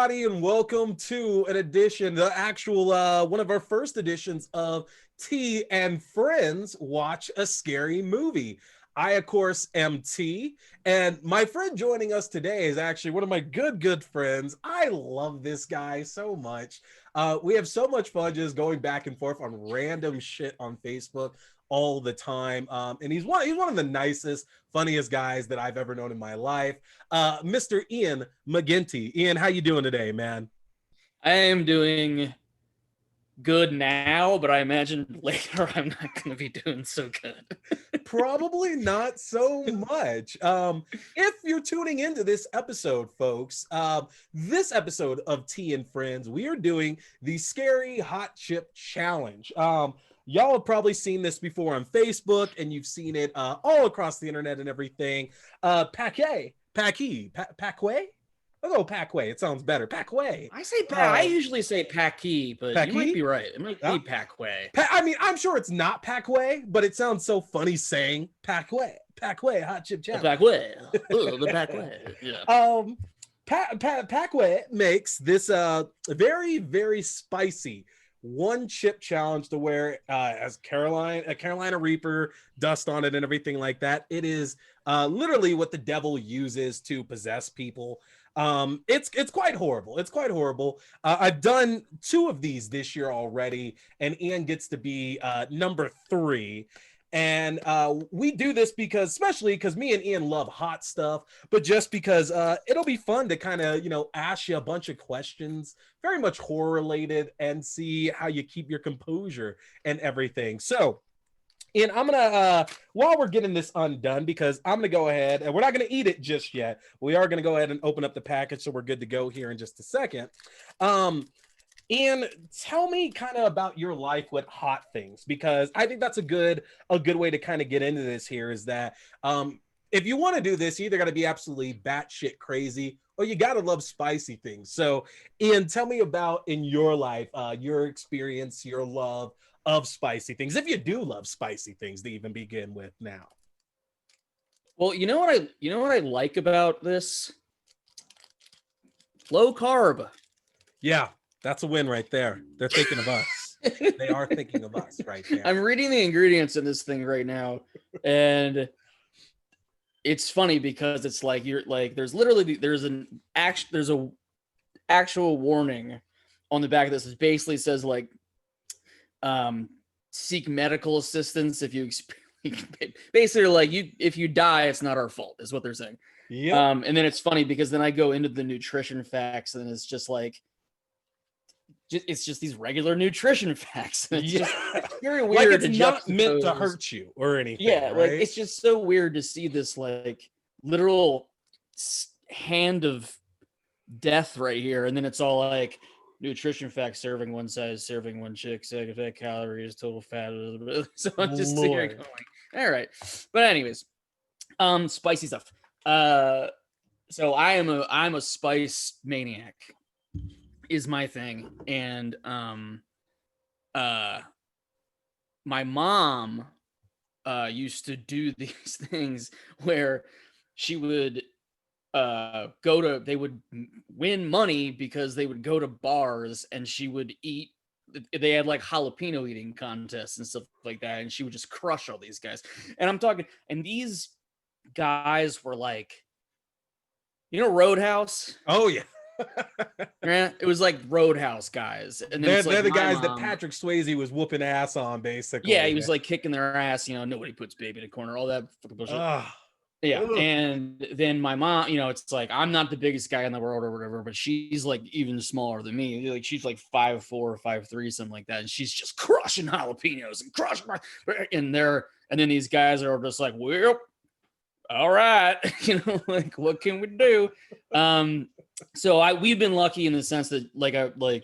everybody, and welcome to an edition, the actual one of our first editions of T and Friends Watch a Scary Movie. I, of course, am T, and my friend joining us today is actually one of my good friends. I love this guy so much. We have so much fun just going back and forth on random shit on Facebook all the time. And he's one of the nicest, funniest guys that I've ever known in my life. Mr. Ian McGinty. Ian, how you doing today, man? I am doing good now, but I imagine later I'm not going to be doing so good. Probably not so much. If you're tuning into this episode, folks, this episode of Tea and Friends, we are doing the Scary Hot Chip Challenge. Y'all have probably seen this before on Facebook, and you've seen it all across the internet and everything. Paqui. Oh, Paqui. It sounds better. Paqui. I usually say Paqui, but Paqui? you might be right. It might be Paqui. I mean, I'm sure it's not Paqui, but it sounds so funny saying Paqui. Paqui Hot Chip Challenge. The Paqui. Yeah. Paqui makes this very spicy one chip challenge to where as Carolina Reaper dust on it and everything like that. It is literally what the devil uses to possess people. It's quite horrible. It's quite horrible. I've done 2 of these this year already, and Ian gets to be number 3. And we do this especially because me and Ian love hot stuff, but just because it'll be fun to kind of, ask you a bunch of questions, very much horror related, and see how you keep your composure and everything. So, Ian, I'm gonna while we're getting this undone, because I'm gonna go ahead, and we're not gonna eat it just yet. We are gonna go ahead and open up the package, so we're good to go here in just a second. Ian, tell me kind of about your life with hot things, because I think that's a good way to kind of get into this here, is that if you want to do this, you either got to be absolutely batshit crazy or you got to love spicy things. So, Ian, tell me about in your life, your experience, your love of spicy things, if you do love spicy things to even begin with now. Well, you know what I like about this? Low carb. Yeah. That's a win right there. They're thinking of us. They are thinking of us right there. I'm reading the ingredients in this thing right now, and it's funny because it's like there's a actual warning on the back of this. It basically says like seek medical assistance if you basically like if you die, it's not our fault, is what they're saying. Yeah. And then it's funny because then I go into the nutrition facts, and it's just like it's just these regular nutrition facts. It's just very weird. Like it's not meant to hurt you or anything. Yeah, right? like it's just so weird to see this like literal hand of death right here, and then it's all like nutrition facts: serving one size, serving one chick, second calories, total fat. So I'm just sitting here going, all right. But anyways, spicy stuff. So I'm a spice maniac, is my thing. And my mom used to do these things where she would they would win money because they would go to bars and she would eat. They had like jalapeno eating contests and stuff like that, and she would just crush all these guys. And I'm talking, and these guys were like, Roadhouse. Oh yeah. Yeah, it was like Roadhouse guys, and then they're the guys that Patrick Swayze was whooping ass on, basically. Yeah, he was like kicking their ass. Nobody puts baby in a corner, all that fucking bullshit. Yeah, and then my mom, it's like I'm not the biggest guy in the world or whatever, but she's like even smaller than me. Like she's like 5'4" or 5'3", something like that, and she's just crushing jalapenos and crushing and then these guys are just like, well, all right, like what can we do? So we've been lucky in the sense that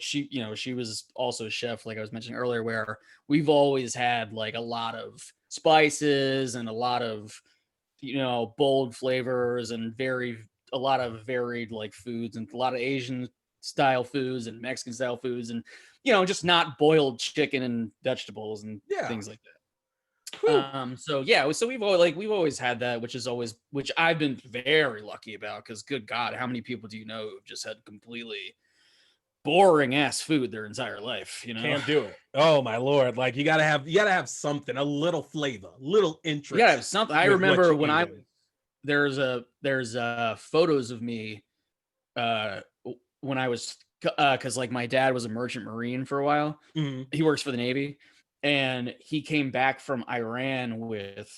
she was also a chef, like I was mentioning earlier, where we've always had like a lot of spices and a lot of bold flavors and a lot of varied like foods, and a lot of Asian style foods and Mexican style foods, and just not boiled chicken and vegetables and things like that. So we've always had that, which I've been very lucky about, because good God, how many people do you know who've just had completely boring ass food their entire life, you know. Can't do it. Oh my Lord. Like you gotta have something, a little flavor, little interest. You gotta have something. I remember when there's photos of me when I was because like my dad was a merchant marine for a while. Mm-hmm. He works for the Navy, and he came back from Iran with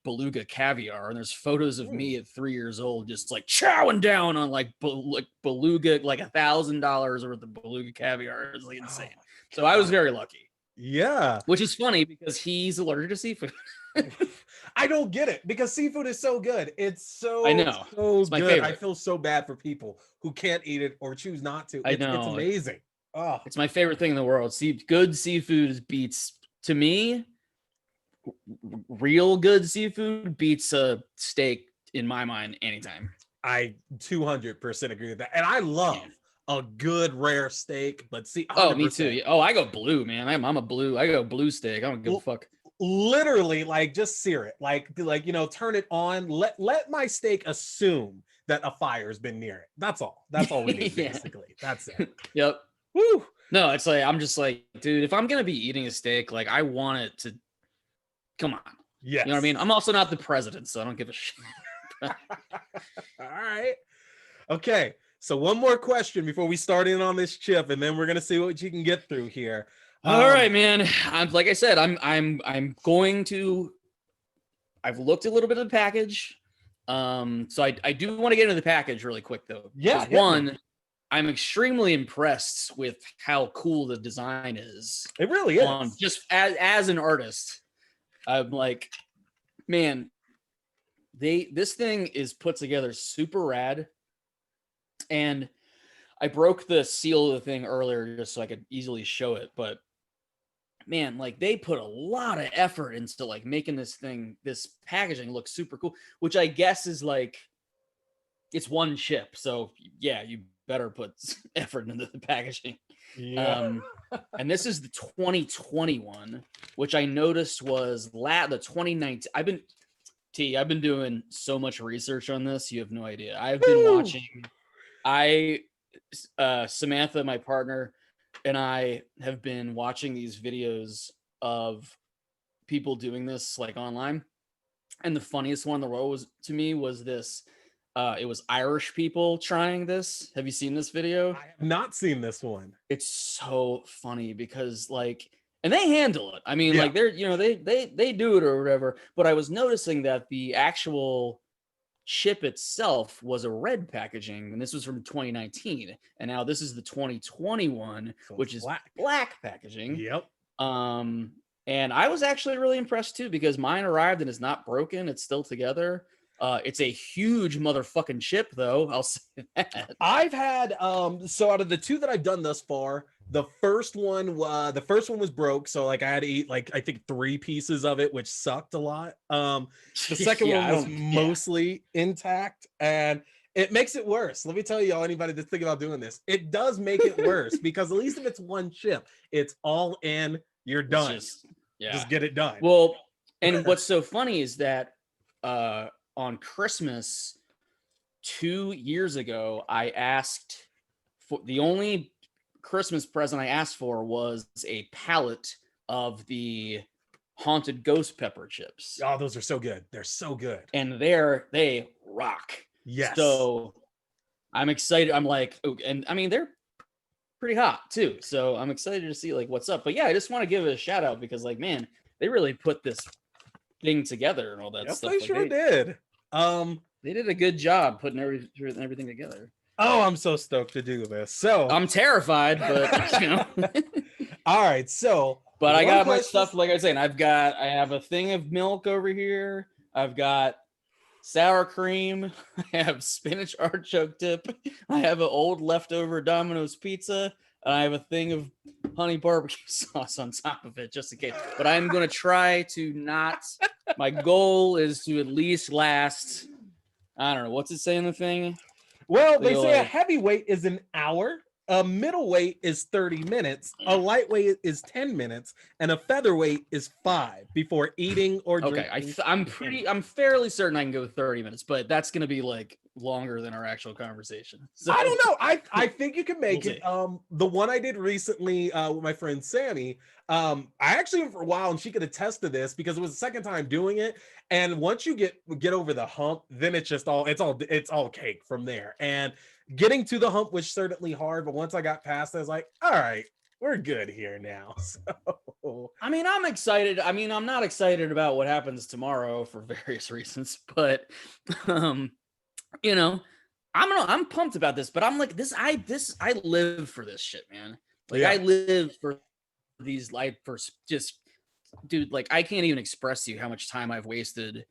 beluga caviar, and there's photos of me at 3 years old just like chowing down on like beluga, like $1,000 worth of beluga caviar. It's like insane. So I was very lucky. Yeah, which is funny because he's allergic to seafood. I don't get it because seafood is so good. It's so, I know. So it's my good. favorite. I feel so bad for people who can't eat it or choose not to. I know. It's amazing. Oh, it's my favorite thing in the world. Good seafood beats, to me, real good seafood beats a steak in my mind anytime. I 200% agree with that. And I love a good rare steak, but see, 100%. Oh, me too. Oh, I go blue, man. I'm a blue. I go blue steak. I don't give a fuck. Literally, like just sear it, like you know, turn it on. Let my steak assume that a fire's been near it. That's all. That's all we need, basically. That's it. Yep. Woo. No, it's like I'm just like, dude, if I'm gonna be eating a steak, like I want it to come on. Yeah. You know what I mean? I'm also not the president, so I don't give a shit. All right. Okay. So one more question before we start in on this chip, and then we're gonna see what you can get through here. All right, man. Like I said, I'm going to. I've looked a little bit of the package, so I do want to get into the package really quick though. Yeah. One, I'm extremely impressed with how cool the design is. It really is. Just as an artist, I'm like, man, this thing is put together super rad, and I broke the seal of the thing earlier just so I could easily show it, but man, like they put a lot of effort into like making this packaging look super cool, which I guess is like, it's one chip. So yeah, you better put effort into the packaging. Yeah. And this is the 2021, which I noticed was the 2019. I've been doing so much research on this. You have no idea. I've been watching, Samantha, my partner, and I have been watching these videos of people doing this like online. And the funniest one in the world was this. It was Irish people trying this. Have you seen this video? I have not seen this one. It's so funny because like, and they handle it. I mean, like they're, you know, they do it or whatever. But I was noticing that the actual chip itself was a red packaging, and this was from 2019, and now this is the 2021, so which is black packaging. Yep. And I was actually really impressed too because mine arrived and it's not broken; it's still together. It's a huge motherfucking chip, though. I'll say that. I've had so out of the two that I've done thus far, the first one was broke, so like I had to eat like I think 3 pieces of it, which sucked a lot. The second one was mostly intact, and it makes it worse. Let me tell you, anybody that's thinking about doing this, it does make it worse because at least if it's one chip, it's all in. You're done. Just get it done. Well, and what's so funny is that on Christmas 2 years ago, I asked for the only Christmas present I asked for was a pallet of the haunted ghost pepper chips. Oh, those are so good. They're so good. And they rock. Yes. So I'm excited. I'm like, oh, and I mean, they're pretty hot too. So I'm excited to see like what's up. But yeah, I just want to give it a shout out because like, man, they really put this thing together and all that stuff. They sure did. They did a good job putting everything together. Oh, I'm so stoked to do this. So I'm terrified, but you know. All right, so but I got my stuff, like I was saying, I have a thing of milk over here. I've got sour cream. I have spinach artichoke dip. I have an old leftover Domino's pizza. And I have a thing of honey barbecue sauce on top of it, just in case. But I'm going to try to not. My goal is to at least last. I don't know. What's it say in the thing? Well, they say a heavyweight is an hour. A middleweight is 30 minutes, a lightweight is 10 minutes, and a featherweight is 5 before eating or drinking. Okay, I'm fairly certain I can go 30 minutes, but that's going to be like longer than our actual conversation. So I don't know. I think you can make it. The one I did recently with my friend Sammy, I actually went for a while, and she could attest to this because it was the second time doing it. And once you get over the hump, then it's all cake from there. And getting to the hump was certainly hard, but once I got past it, I was like, all right, we're good here now. So I mean, I'm excited. I mean, I'm not excited about what happens tomorrow for various reasons, but you know, I'm pumped about this, but I'm like I live for this shit, man. Like I live for these dude, like I can't even express to you how much time I've wasted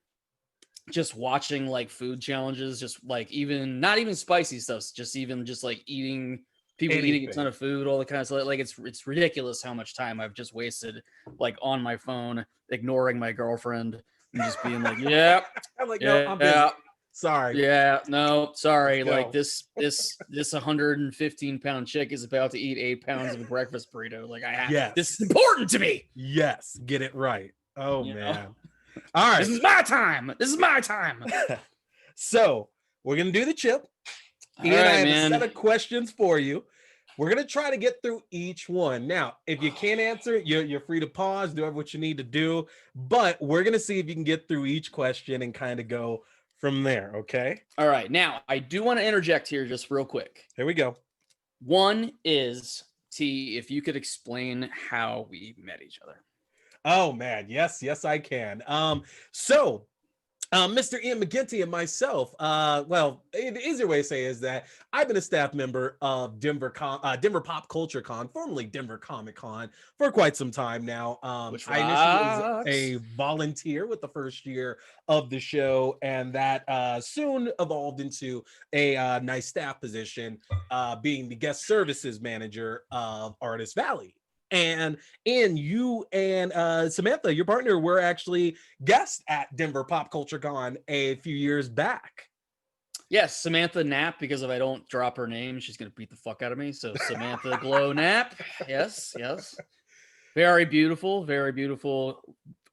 just watching like food challenges, just like not even spicy stuff, just like eating people eating a ton of food, all the kind of stuff. Like it's ridiculous how much time I've just wasted like on my phone, ignoring my girlfriend and just being like, yeah, I'm like, no, I'm busy. Sorry. Yeah, no, sorry. Like this 115-pound chick is about to eat 8 pounds of a breakfast burrito. Like this is important to me. Yes, get it right. Oh man. All right. This is my time. So we're gonna do the chip. Ian, I have a set of questions for you. We're gonna try to get through each one. Now, if you can't answer it, you're free to pause, do what you need to do. But we're gonna see if you can get through each question and kind of go from there. Okay. All right. Now, I do want to interject here just real quick. Here we go. One is if you could explain how we met each other. Oh man, yes, I can. Mr. Ian McGinty and myself, well, the easier way to say is that I've been a staff member of Denver Pop Culture Con, formerly Denver Comic Con, for quite some time now. I initially was a volunteer with the first year of the show, and that soon evolved into a nice staff position, being the guest services manager of Artist Valley. And you and Samantha, your partner, were actually guests at Denver Pop Culture Con a few years back. Yes, Samantha Knapp, because if I don't drop her name, she's going to beat the fuck out of me. So Samantha Glow Knapp. Yes. Very beautiful,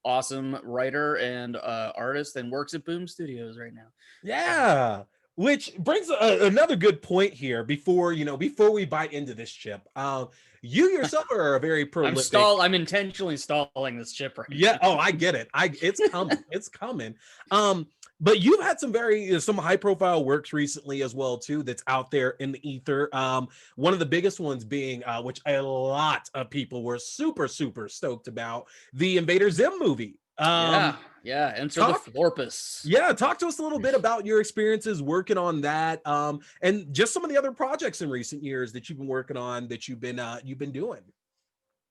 awesome writer and artist, and works at Boom Studios right now. Yeah. Which brings another good point here before we bite into this chip. You yourself are a very prolific. I'm intentionally stalling this chip right now. Oh, I get it. It's coming. It's coming. But you've had some high profile works recently as well too that's out there in the ether. One of the biggest ones being which a lot of people were super stoked about, the Invader Zim movie. Enter the Florpus. Yeah, talk to us a little bit about your experiences working on that, and just some of the other projects in recent years that you've been working on, that you've been doing.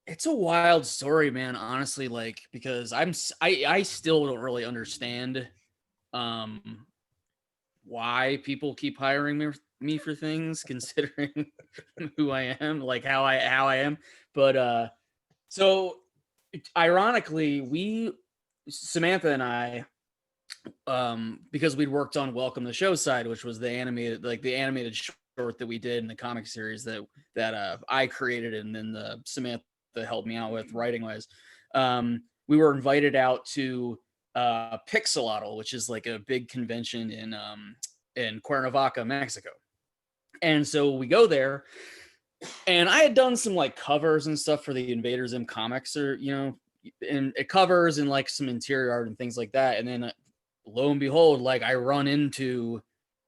It's a wild story, man, honestly, like, because I still don't really understand why people keep hiring me for things, considering who I am, like how I am. But so ironically, Samantha and I, because we'd worked on Welcome to Show Side, which was the animated short that we did in the comic series that I created, and then Samantha helped me out with writing wise. We were invited out to Pixelotl, which is like a big convention in Cuernavaca, Mexico. And so we go there, and I had done some like covers and stuff for the Invader Zim comics, or and it covers and like some interior art and things like that. And then lo and behold, like I run into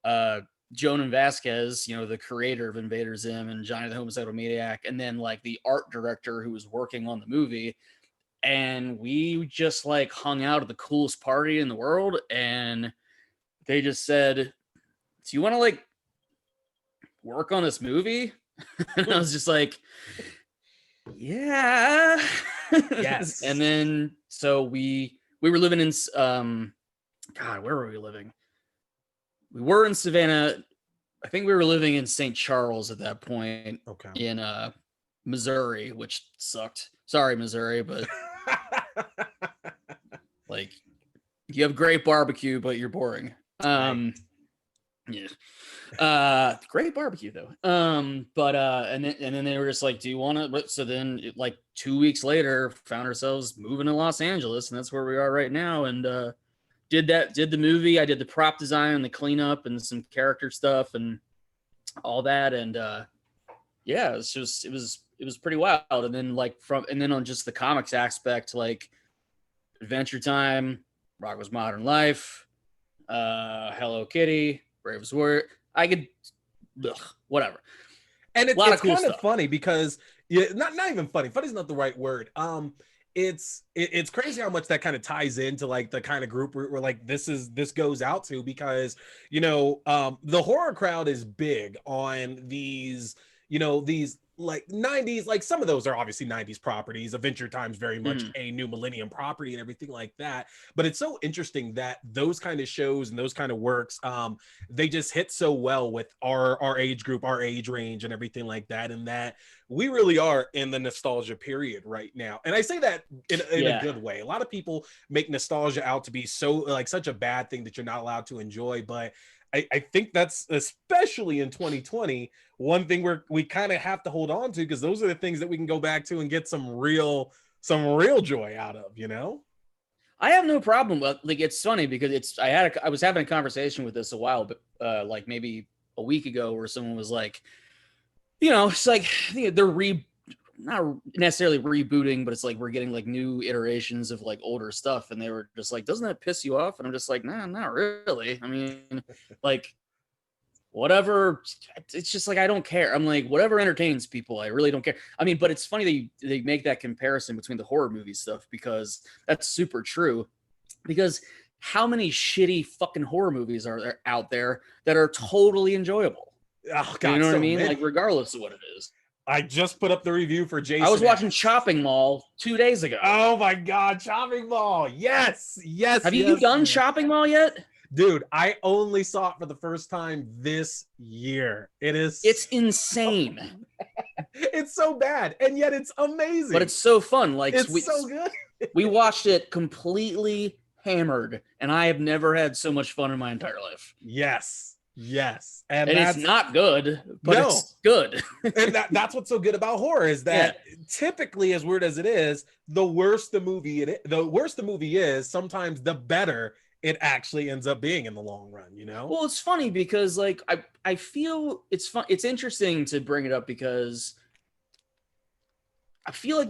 Jonan Vasquez, the creator of Invader Zim and Johnny the Homicidal Maniac, and then like the art director who was working on the movie. And we just like hung out at the coolest party in the world. And they just said, "Do you want to like work on this movie?" And I was just like, yeah. Yes. And then so we were living in God, where were we living? We were in Savannah. I think we were living in St. Charles at that point. Okay. In Missouri, which sucked. Sorry, Missouri, but like you have great barbecue, but you're boring. Yeah. Great barbecue though. But and then they were just like, do you want to? So then like 2 weeks later, found ourselves moving to Los Angeles, and that's where we are right now. And did the movie. I did the prop design and the cleanup and some character stuff and all that. And yeah, it was pretty wild. And then on just the comics aspect, like Adventure Time, Rocko's Modern Life, Hello Kitty, Bravest Warrior. I could, whatever. And it's cool kind of funny because not even funny. Funny is not the right word. It's crazy how much that kind of ties into like the kind of group where like this goes out to, because the horror crowd is big on these like 90s, like some of those are obviously 90s properties. Adventure Time's very much a new millennium property and everything like that. But it's so interesting that those kind of shows and those kind of works, they just hit so well with our age group, our age range and everything like that. And that we really are in the nostalgia period right now. And I say that in a good way. A lot of people make nostalgia out to be so like such a bad thing that you're not allowed to enjoy. But I think that's, especially in 2020, one thing we kind of have to hold on to, because those are the things that we can go back to and get some real joy out of, I have no problem with, like, it's funny because I was having a conversation with this a while, but like maybe a week ago, where someone was like, it's like they're not necessarily rebooting, but it's like we're getting like new iterations of like older stuff, and they were just like, doesn't that piss you off? And I'm just like, nah, not really. I mean, like, whatever. It's just like, I don't care. I'm like, whatever entertains people, I really don't care. I mean, but it's funny that they make that comparison between the horror movie stuff, because that's super true. Because how many shitty fucking horror movies are there out there that are totally enjoyable? Oh God, you know what I mean? Like, regardless of what it is. I just put up the review for Jason. I was watching Chopping Mall 2 days ago. Oh my God, Chopping Mall. Yes. Have you done Chopping Mall yet? Dude, I only saw it for the first time this year. It's insane. It's so bad, and yet it's amazing. But it's so fun. Like, it's so good. We watched it completely hammered, and I have never had so much fun in my entire life. Yes. And it's not good, but it's good. And that's what's so good about horror, is that typically, as weird as it is, the worse the movie is, sometimes the better it actually ends up being in the long run, Well, it's funny because like I feel it's fun. It's interesting to bring it up because I feel like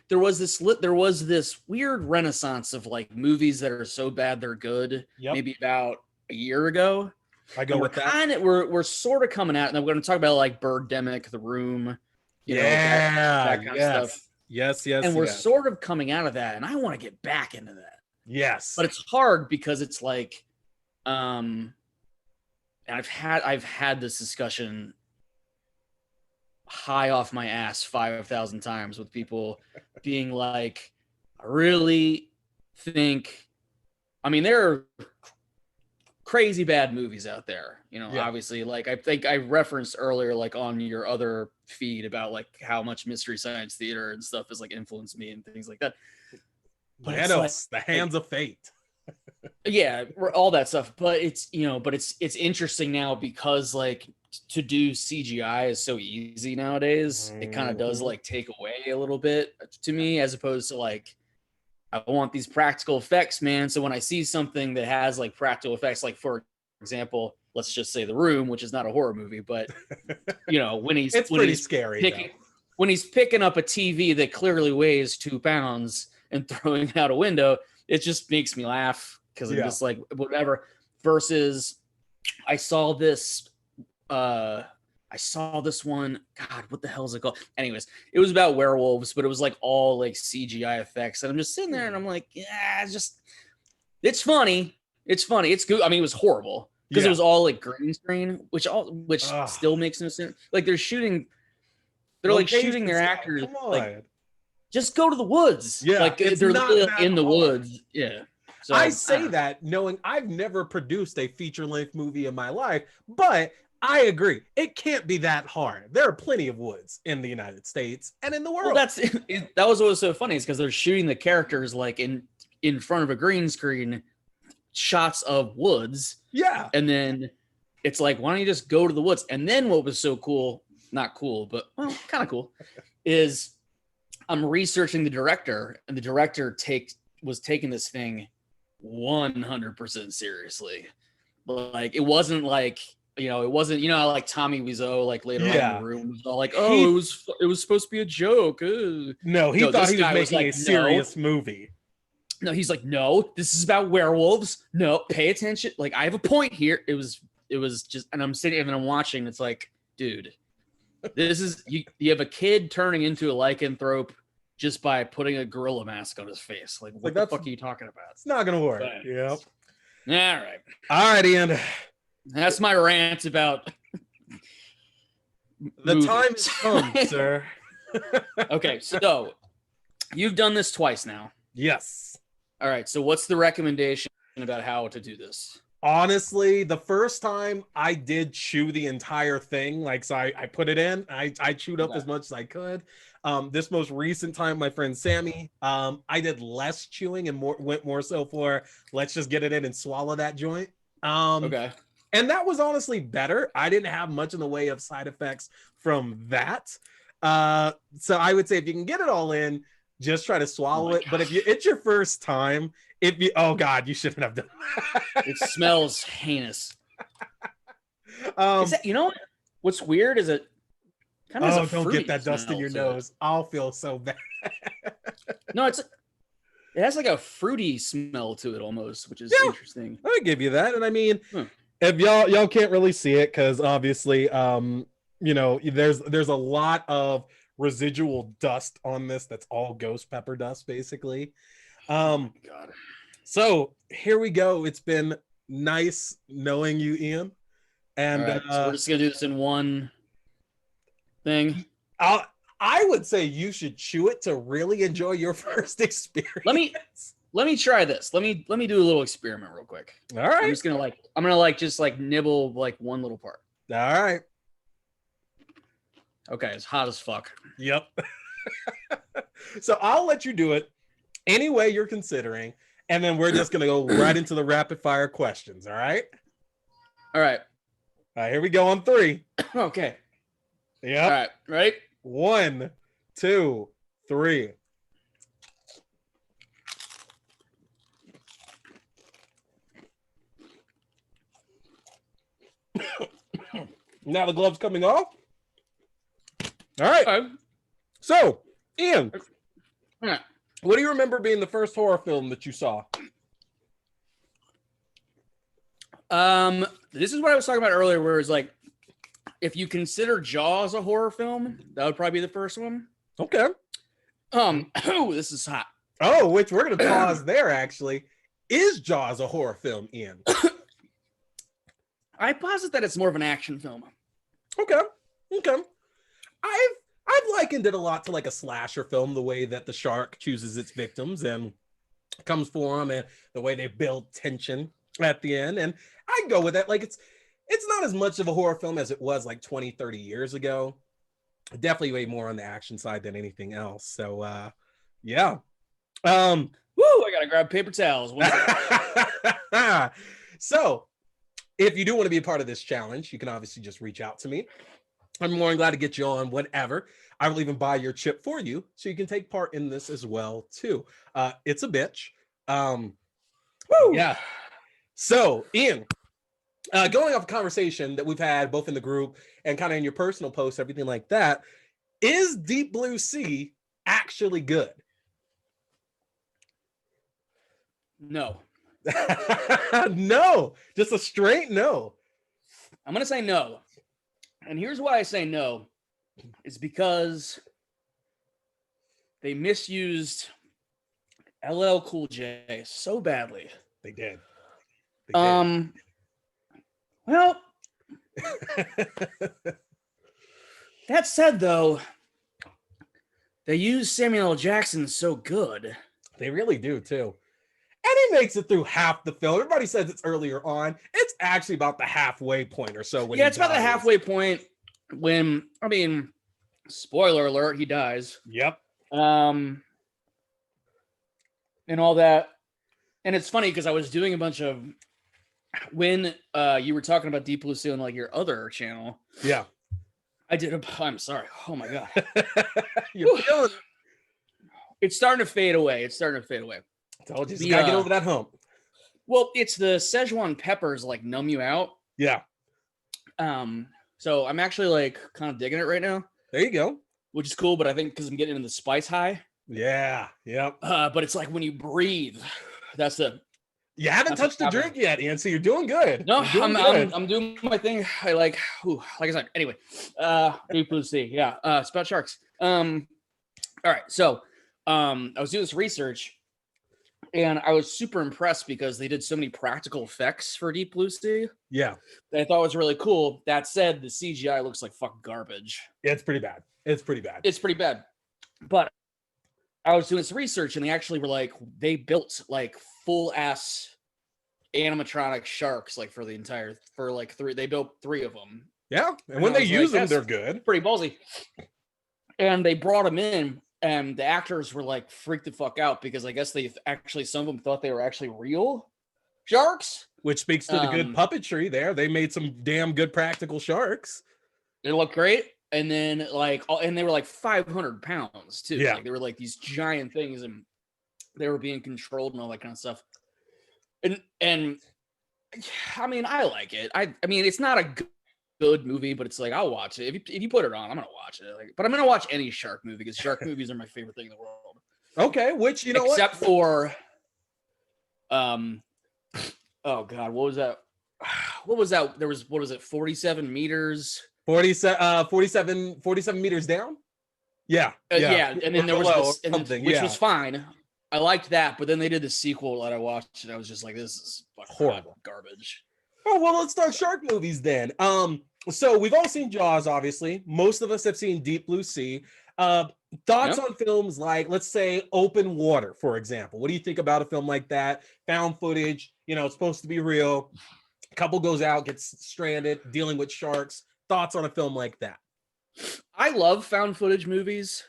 there was this weird renaissance of like movies that are so bad they're good. Yep. Maybe about a year ago. I go with that. We're sort of coming out, and we're going to talk about like Birdemic, The Room, that kind of stuff. Yes. And we're sort of coming out of that, and I want to get back into that. Yes, but it's hard because it's like, and I've had this discussion high off my ass 5,000 times with people being like, I really think, I mean, there are crazy bad movies out there, obviously. Like, I think I referenced earlier, like on your other feed, about like how much Mystery Science Theater and stuff has like influenced me and things like that. But it's like, the hands of fate. Yeah, all that stuff. But it's it's interesting now because like to do CGI is so easy nowadays. It kind of does like take away a little bit to me, as opposed to like, I want these practical effects, man. So when I see something that has like practical effects, like for example, let's just say The Room, which is not a horror movie, but when he's pretty scary. When he's picking up a TV that clearly weighs 2 pounds and throwing it out a window, it just makes me laugh because I'm just like, whatever. Versus I saw this one, God, what the hell is it called? Anyways, it was about werewolves, but it was like all like CGI effects. And I'm just sitting there and I'm like, it's funny. It's good. I mean, it was horrible because it was all like green screen, which still makes no sense. Like they're shooting their actors like, just go to the woods. Yeah, like they're literally in the woods. Yeah. So I say that knowing I've never produced a feature-length movie in my life, but I agree. It can't be that hard. There are plenty of woods in the United States and in the world. Well, that was what was so funny, is because they're shooting the characters like in front of a green screen, shots of woods. Yeah. And then it's like, why don't you just go to the woods? And then what was so cool, not cool, but well, kind of cool, is I'm researching the director, and the director was taking this thing 100% seriously. Like, it wasn't like, it wasn't, like Tommy Wiseau, like later on in the room was all like, oh, it was supposed to be a joke. No, he thought he was making a serious movie. No, he's like, no, this is about werewolves. No, pay attention. Like, I have a point here. It was just, and I'm sitting and I'm watching. It's like, dude, this is, you have a kid turning into a lycanthrope just by putting a gorilla mask on his face. Like, what the fuck are you talking about? It's not going to work. Yep. All right, Ian. That's my rant about the time has come, sir. Okay, so you've done this twice now. Yes. All right, so what's the recommendation about how to do this? Honestly, the first time I did chew the entire thing. Like, so I put it in. I chewed up as much as I could. This most recent time, my friend Sammy, I did less chewing and went more so for let's just get it in and swallow that joint. Okay. And that was honestly better. I didn't have much in the way of side effects from that. So I would say if you can get it all in, just try to swallow it. But if it's your first time, oh God, you shouldn't have done that. It smells heinous. You know what's weird is it kind of don't get that dust in your nose. I'll feel so bad. No, it has like a fruity smell to it almost, which is interesting. I give you that. And I mean, if y'all can't really see it because obviously there's a lot of residual dust on this that's all ghost pepper dust basically. Oh my God. So here we go. It's been nice knowing you, Ian. And so we're just gonna do this in one thing. I would say you should chew it to really enjoy your first experience. Let me try this. Let me do a little experiment real quick. All right. I'm gonna just nibble one little part. All right. Okay, it's hot as fuck. Yep. So I'll let you do it any way you're considering, and then we're just gonna go right into the rapid fire questions. All right. All right. All right. Here we go on 3. Okay. Yep. All right. Ready? 1, 2, 3. Now the glove's coming off. All right. Okay. So, Ian, Yeah. what do you remember being the first horror film that you saw? This is what I was talking about earlier, where it's like, if you consider Jaws a horror film, that would probably be the first one. Okay. This is hot. Oh, which we're gonna pause there. Actually, is Jaws a horror film, Ian? I posit that it's more of an action film. Okay. I've likened it a lot to like a slasher film, the way that the shark chooses its victims and comes for them, and the way they build tension at the end. And I can go with that. Like it's not as much of a horror film as it was like 20, 30 years ago. Definitely way more on the action side than anything else. So yeah. I gotta grab paper towels. So if you do want to be a part of this challenge, you can obviously just reach out to me. I'm more than glad to get you on whatever. I will even buy your chip for you so you can take part in this as well too. It's a bitch. Yeah. So Ian, going off a conversation that we've had both in the group and kind of in your personal posts, everything like that, is Deep Blue Sea actually good? No. No, just a straight no. I'm gonna say no. And here's why I say no. It's because they misused LL Cool J so badly. They did. Well, that said, though, they use Samuel L. Jackson so good. They really do, too. And he makes it through half the film. Everybody says it's earlier on. It's actually about the halfway point or so. It's about the halfway point when, spoiler alert, he dies. Yep. And all that. And it's funny because I was doing a bunch of when you were talking about Deep Blue Sea on like your other channel, yeah, I did a. I'm sorry. Oh my god, you're feeling it. It's starting to fade away. It's starting to fade away. I told you, gotta get over that hump. Well, it's the Szechuan peppers like numb you out. Yeah. So I'm actually like kind of digging it right now. There you go. Which is cool, but I think because I'm getting into the spice high. Yeah. Yep. But it's like when you breathe, that's the. You haven't touched the drink yet, Ian, so you're doing good. No, I'm doing my thing. I like I said. Anyway, Deep Blue Sea. Yeah. It's about sharks. All right. So, I was doing this research, and I was super impressed because they did so many practical effects for Deep Blue Sea. Yeah. That I thought was really cool. That said, the CGI looks like fucking garbage. Yeah, it's pretty bad. It's pretty bad. But I was doing this research, and they actually were like, they built like full ass animatronic sharks like for they built 3 of them. Yeah, and when they use them, they're good. Pretty ballsy. And they brought them in, and the actors were like freaked the fuck out because I guess some of them thought they were actually real sharks. Which speaks to the good puppetry there. They made some damn good practical sharks. They look great. And then and they were like 500 pounds too. Yeah. Like, they were like these giant things, and they were being controlled and all that kind of stuff. And I mean, I like it. I mean, it's not a good movie, but it's like, I'll watch it. If you put it on, I'm gonna watch it. But I'm gonna watch any shark movie because shark movies are my favorite thing in the world. Okay, which except for oh god, what was that? There was, what was it, 47 meters? 47 meters down. Yeah. And then there was which was fine. I liked that, but then they did the sequel that I watched, and I was just like, this is horrible garbage. Oh, well, let's start shark movies then. So we've all seen Jaws, obviously. Most of us have seen Deep Blue Sea. Thoughts on films like, let's say, Open Water, for example. What do you think about a film like that? Found footage, it's supposed to be real. A couple goes out, gets stranded, dealing with sharks. Thoughts on a film like that? I love found footage movies.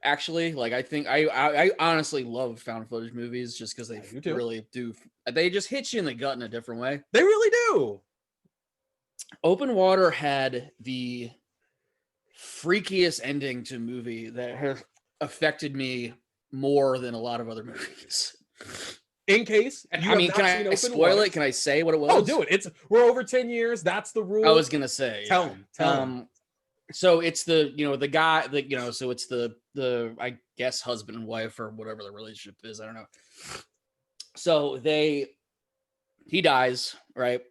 Actually, like, I think I honestly love found footage movies just because they really do. They just hit you in the gut in a different way. They really do. Open Water had the freakiest ending to a movie that has affected me more than a lot of other movies. In case, can I spoil it? Can I say what it was? Oh, do it. We're over 10 years. That's the rule. I was gonna say. Tell him. So it's the the guy that so it's the I guess husband and wife or whatever the relationship is. I don't know. So he dies, right?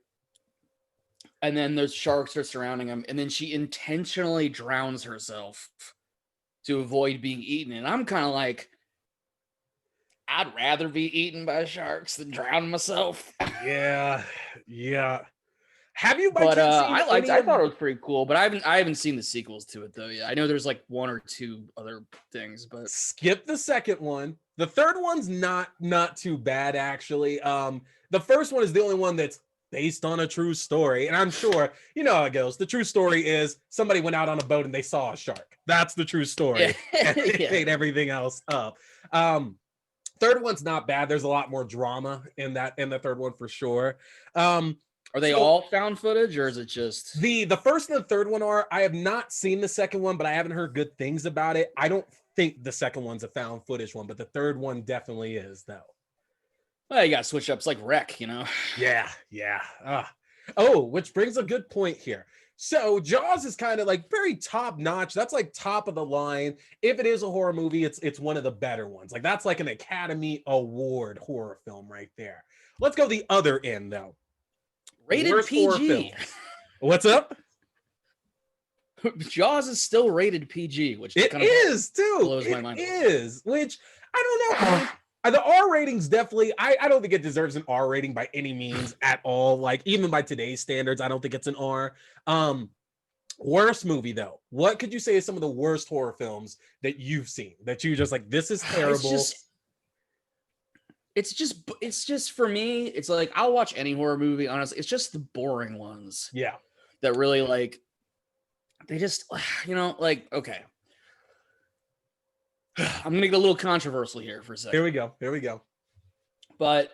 And then those sharks are surrounding him, and then she intentionally drowns herself to avoid being eaten. And I'm kind of like, I'd rather be eaten by sharks than drown myself. Yeah. Have you? But I thought it was pretty cool. But I haven't seen the sequels to it though. Yeah, I know there's like 1 or 2 other things. But skip the second one. The third one's not too bad actually. The first one is the only one that's based on a true story, and I'm sure you know how it goes. The true story is somebody went out on a boat and they saw a shark. That's the true story. Yeah. They made everything else up. Third one's not bad. There's a lot more drama in the third one for sure. Are they all found footage, or is it just the first and the third one are? I have not seen the second one, but I haven't heard good things about it. I don't think the second one's a found footage one, but the third one definitely is, though. Well, you got to switch up. It's like Wreck, Yeah. Oh, which brings a good point here. So Jaws is kind of like very top notch. That's like top of the line. If it is a horror movie, it's one of the better ones. Like that's like an Academy Award horror film right there. Let's go the other end though. Rated Worst PG. What's up? Jaws is still rated PG, which it kind of is too. Blows my mind. It is, which I don't know. The R ratings definitely. I don't think it deserves an R rating by any means at all. Like even by today's standards, I don't think it's an R. Worst movie though. What could you say is some of the worst horror films that you've seen that you just like? This is terrible. It's just for me. It's like I'll watch any horror movie. Honestly, it's just the boring ones. Yeah. That really like. They just like okay. I'm gonna get a little controversial here for a second. Here we go. But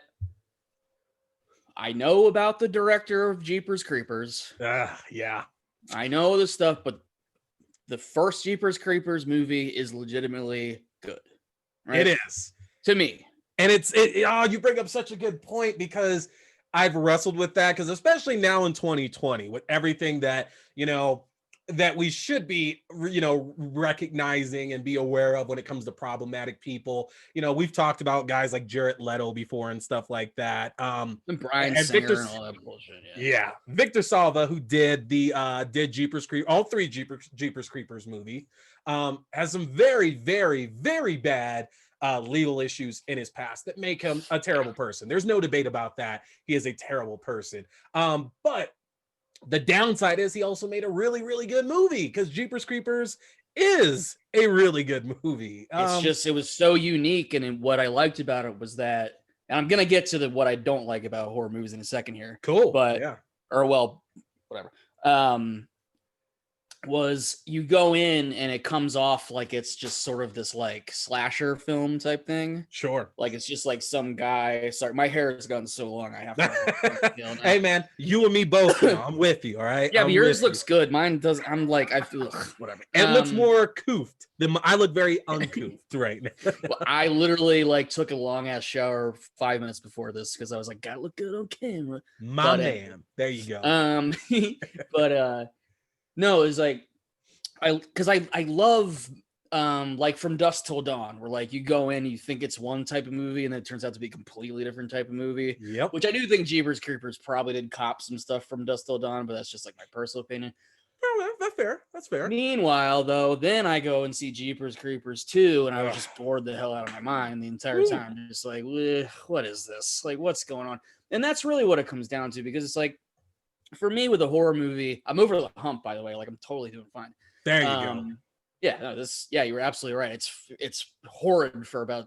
I know about the director of Jeepers Creepers. Yeah. I know the stuff, but the first Jeepers Creepers movie is legitimately good. Right? It is. To me. And you bring up such a good point, because I've wrestled with that, because especially now in 2020, with everything that, that we should be, recognizing and be aware of when it comes to problematic people. We've talked about guys like Jared Leto before and stuff like that. And Bryan and Singer and all that bullshit. Yeah. Victor Salva, who did Jeepers Creepers, all three Jeepers Creepers movie, has some very, very, very bad legal issues in his past that make him a terrible person. There's no debate about that. He is a terrible person. But the downside is he also made a really, really good movie, because Jeepers Creepers is a really good movie. It was so unique. And what I liked about it was that, and I'm going to get to what I don't like about horror movies in a second here. Cool. But, yeah. Whatever. Was you go in and it comes off like it's just sort of this like slasher film type thing. Sure. Like it's just like some guy. Sorry, my hair has gotten so long. I have to. Hey man, you and me both. I'm with you. All right. Yeah, but yours looks good. Mine does. I'm like, I feel whatever. It looks more coofed. I look very uncoofed right now. Well, I literally like took a long ass shower 5 minutes before this because I was like, gotta look good on camera. Man, there you go. But no, it's like I love like From Dusk Till Dawn, where like you go in, you think it's one type of movie, and then it turns out to be a completely different type of movie. Yep. Which I do think Jeepers Creepers probably did cop some stuff from Dusk Till Dawn, but that's just like my personal opinion. Oh, that's fair. That's fair. Meanwhile, though, then I go and see Jeepers Creepers 2, and I was just bored the hell out of my mind the entire time. Just like, what is this? Like, what's going on? And that's really what it comes down to, because it's like, for me with a horror movie, I'm over the hump, by the way. Like, I'm totally doing fine. There you go. Yeah, no, you were absolutely right. It's horrid for about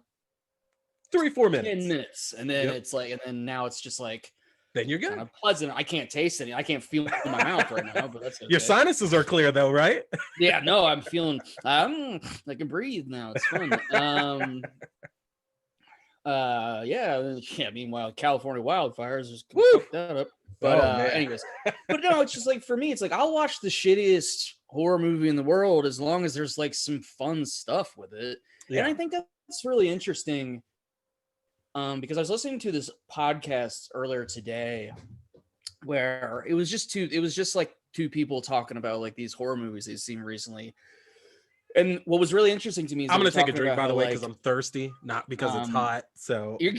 3-4 minutes. 10 minutes. And then it's like, and then now it's just like, then you're good. Kind of pleasant. I can't taste any. I can't feel it in my mouth right now, but that's okay. Your sinuses are clear though, right? Yeah, no, I'm feeling I can breathe now. It's fun. Meanwhile, California wildfires just fucked that up. But anyways. But no, it's just like, for me, it's like I'll watch the shittiest horror movie in the world as long as there's like some fun stuff with it. Yeah. And I think that's really interesting. Because I was listening to this podcast earlier today where it was just like two people talking about like these horror movies they've seen recently. And what was really interesting to me is I'm going to take a drink, by the way, because I'm thirsty, not because it's hot. So you're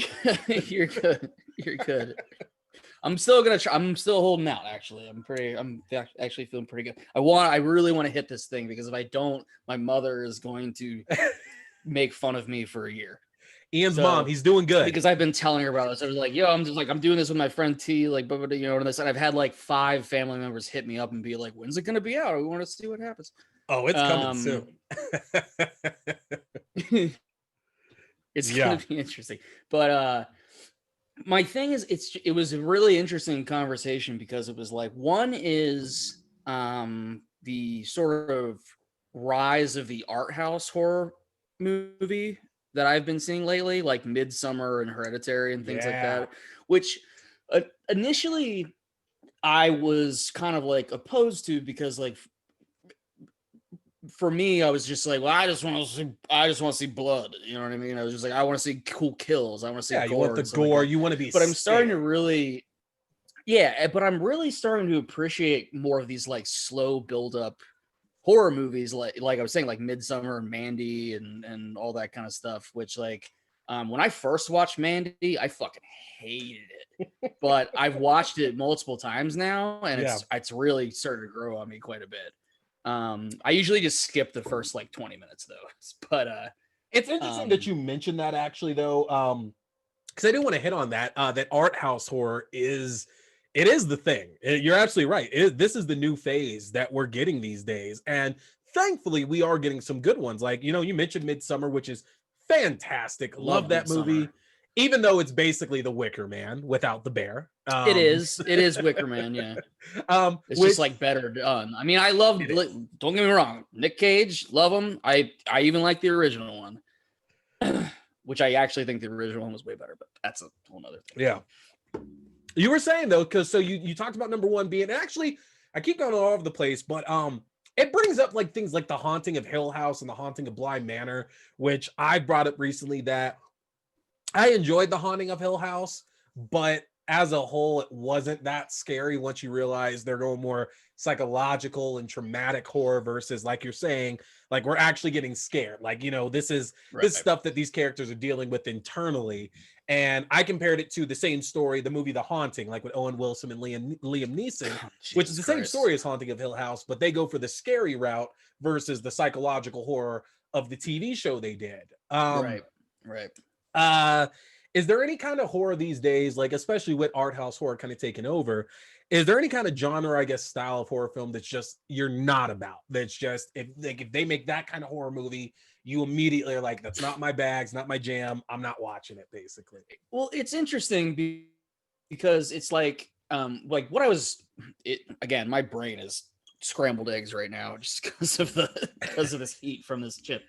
good. You're good. I'm still holding out. Actually, I'm actually feeling pretty good. I really want to hit this thing, because if I don't, my mother is going to make fun of me for a year. Ian's mom, he's doing good, because I've been telling her about this. I was like, I'm doing this with my friend T, like, but and this, and I've had like 5 family members hit me up and be like, when's it going to be out? We want to see what happens. Oh, it's coming soon. It's going to be interesting. But my thing is, it was a really interesting conversation, because it was like, one is the sort of rise of the art house horror movie that I've been seeing lately, like Midsommar and Hereditary and things like that, which initially I was kind of like opposed to, because like for me, I was just like, well, I just want to see blood. You know what I mean? I was just like, I want to see cool kills. I want to see gore. You want the gore. You want to be. But I'm starting to really, but I'm really starting to appreciate more of these like slow build up horror movies, like I was saying, like Midsommar and Mandy and all that kind of stuff, which like when I first watched Mandy, I fucking hated it. But I've watched it multiple times now, and it's really started to grow on me quite a bit. I usually just skip the first like 20 minutes though. But it's interesting that you mentioned that, actually, though, because I do want to hit on that that art house horror is the thing. You're absolutely right. This is the new phase that we're getting these days. And thankfully, we are getting some good ones. Like, you mentioned Midsommar, which is fantastic. Love that movie. Even though it's basically the Wicker Man without the bear. It is Wicker Man, yeah. It's just like better done. I mean, I love, don't get me wrong, Nick Cage, love him. I even like the original one, which I actually think the original one was way better, but that's a whole nother thing. Yeah. You were saying though, because so you talked about number one being, actually, I keep going all over the place, but it brings up like things like The Haunting of Hill House and The Haunting of Bly Manor, which I brought up recently that I enjoyed The Haunting of Hill House, but as a whole, it wasn't that scary once you realize they're going more psychological and traumatic horror versus, like you're saying, like we're actually getting scared. Like, you know, this is this stuff that these characters are dealing with internally. And I compared it to the same story, the movie The Haunting, like with Owen Wilson and Liam Neeson, which is the same story as Haunting of Hill House, but they go for the scary route versus the psychological horror of the TV show they did. Right. Is there any kind of horror these days, like especially with art house horror kind of taking over? Is there any kind of genre, I guess, style of horror film that's just you're not about? That's just if they make that kind of horror movie, you immediately are like, that's not my bag, it's not my jam. I'm not watching it, basically. Well, it's interesting because it's like what I was. Again, my brain is scrambled eggs right now just because of this heat from this chip.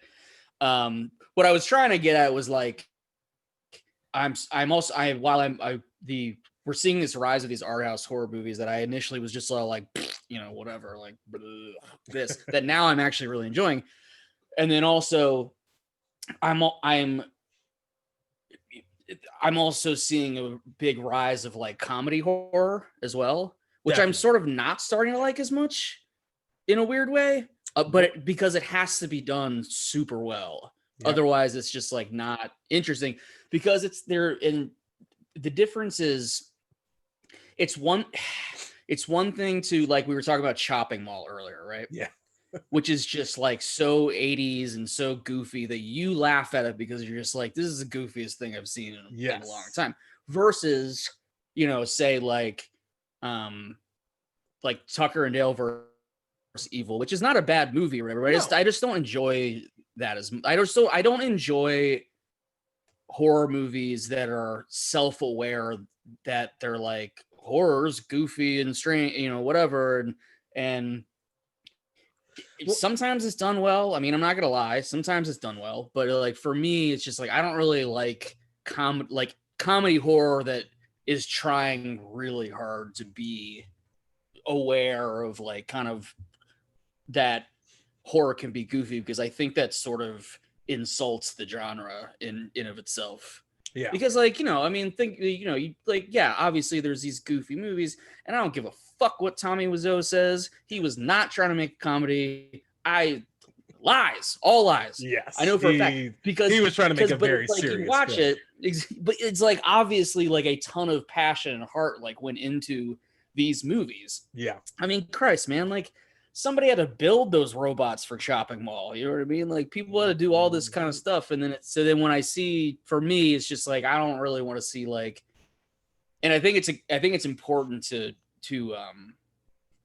What I was trying to get at was like, we're seeing this rise of these art house horror movies that I initially was just all like, you know, whatever, like this, that now I'm actually really enjoying. And then also I'm also seeing a big rise of like comedy horror as well, which Definitely. I'm sort of not starting to like as much in a weird way, but because it has to be done super well. Yep. Otherwise it's just like not interesting because it's there. And the difference is it's one thing to, like, we were talking about Chopping Mall earlier, right? Yeah. Which is just like so 80s and so goofy that you laugh at it because you're just like, this is the goofiest thing I've seen in a long time. Versus, you know, say like Tucker and Dale versus Evil, which is not a bad movie or whatever. No. I just don't enjoy that as I don't enjoy horror movies that are self-aware that they're like horror's goofy and strange, you know, whatever. And sometimes it's done well. I mean, I'm not gonna lie, sometimes it's done well, but like for me, it's just like I don't really like comedy horror that is trying really hard to be aware of like kind of that horror can be goofy, because I think that sort of insults the genre in of itself. Yeah. Because like, you know, I mean, obviously there's these goofy movies and I don't give a fuck what Tommy Wiseau says. He was not trying to make a comedy. All lies. Yes. I know for a fact, because he was trying to make a very serious. You watch it, but it's like obviously like a ton of passion and heart like went into these movies. Yeah. I mean, Christ, man, like somebody had to build those robots for Chopping Mall. You know what I mean? Like people had to do all this kind of stuff. And then then when I see, for me, it's just like, I don't really want to see like, and I think it's important to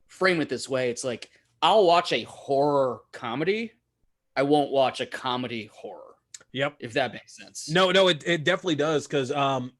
frame it this way. It's like, I'll watch a horror comedy. I won't watch a comedy horror. Yep. If that makes sense. No, it definitely does. Cause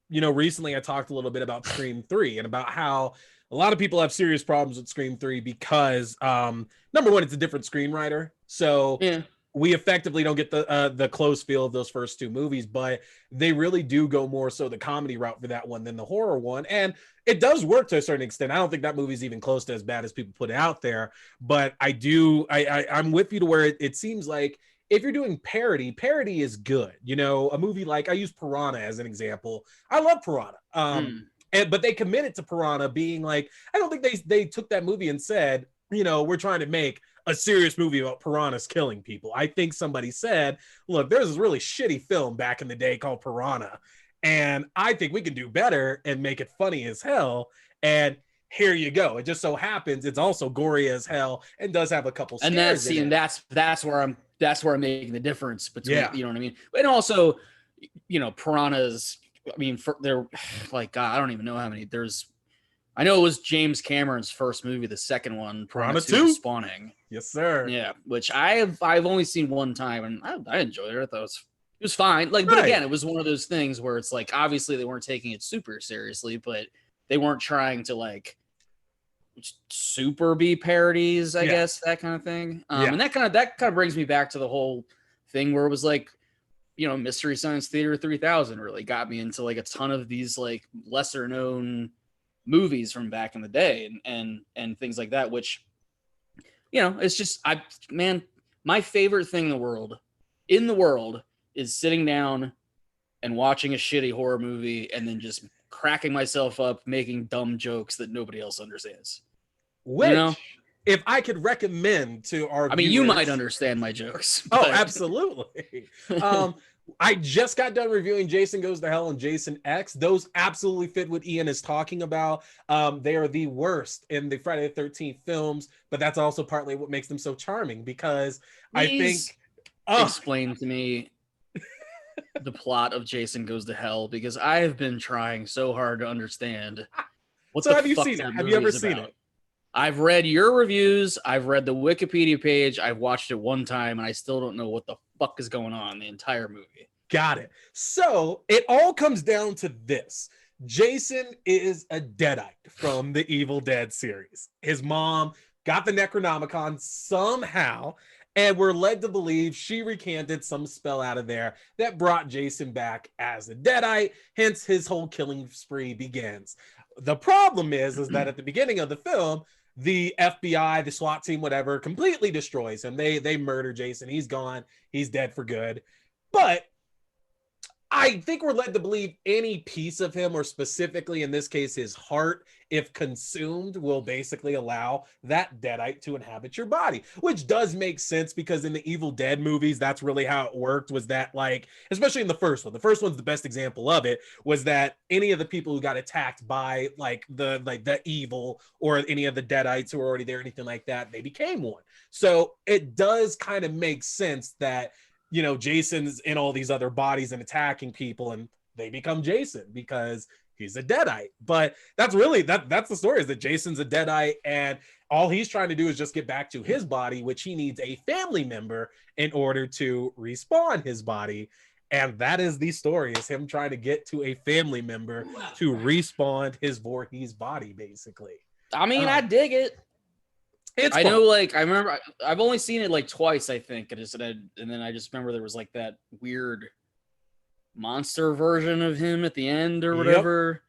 you know, recently I talked a little bit about Scream 3 and about how a lot of people have serious problems with Scream 3 because number one, it's a different screenwriter. So yeah. We effectively don't get the close feel of those first two movies, but they really do go more so the comedy route for that one than the horror one. And it does work to a certain extent. I don't think that movie's even close to as bad as people put it out there, but I'm with you to where it seems like if you're doing parody is good. You know, a movie like, I use Piranha as an example. I love Piranha. But they committed to Piranha being like, I don't think they took that movie and said, you know, we're trying to make a serious movie about piranhas killing people. I think somebody said, look, there's this really shitty film back in the day called Piranha, and I think we can do better and make it funny as hell. And here you go. It just so happens it's also gory as hell and does have a couple scares. And that's where I'm making the difference between, you know what I mean? And also, you know, Piranhas, I mean, they're like, God, I don't even know how many. I know it was James Cameron's first movie, the second one, Piranha 2 Spawning. Yes, sir. Yeah, which I've only seen one time, and I enjoyed it. I thought it was fine. Like, but again, it was one of those things where it's like, obviously they weren't taking it super seriously, but they weren't trying to like super be parodies, I guess, that kind of thing. And that kind of brings me back to the whole thing where it was like, you know, Mystery Science Theater 3000 really got me into like a ton of these like lesser known movies from back in the day and things like that, which, you know, it's just, my favorite thing in the world is sitting down and watching a shitty horror movie and then just cracking myself up, making dumb jokes that nobody else understands. Which, you know? If I could recommend to our viewers, you might understand my jokes. But... Oh, absolutely. I just got done reviewing Jason Goes to Hell and Jason X. Those absolutely fit what Ian is talking about. They are the worst in the Friday the 13th films, but that's also partly what makes them so charming, because I think... explain to me the plot of Jason Goes to Hell, because I have been trying so hard to understand. Have you seen it? Have you ever seen it? I've read your reviews. I've read the Wikipedia page. I've watched it one time, and I still don't know what the fuck is going on in the entire movie. Got it. So it all comes down to this. Jason is a deadite from the Evil Dead series. His mom got the Necronomicon somehow, and we're led to believe she recanted some spell out of there that brought Jason back as a deadite. Hence, his whole killing spree begins. The problem is that at the beginning of the film, the FBI, the SWAT team, whatever, completely destroys him. They murder Jason. He's gone. He's dead for good. But I think we're led to believe any piece of him, or specifically in this case, his heart, if consumed, will basically allow that deadite to inhabit your body, which does make sense, because in the Evil Dead movies, that's really how it worked. Was that, like, especially in the first one's the best example of it, was that any of the people who got attacked by the evil, or any of the deadites who were already there, anything like that, they became one. So it does kind of make sense that, you know, Jason's in all these other bodies and attacking people, and they become Jason because he's a deadite. But that's really that's the story, is that Jason's a deadite, and all he's trying to do is just get back to his body, which he needs a family member in order to respawn his body. And that is the story, is him trying to get to a family member to respawn his Voorhees body, basically. I mean, I dig it. I know, like, I remember I've only seen it like twice, I think, and then I just remember there was like that weird monster version of him at the end or whatever.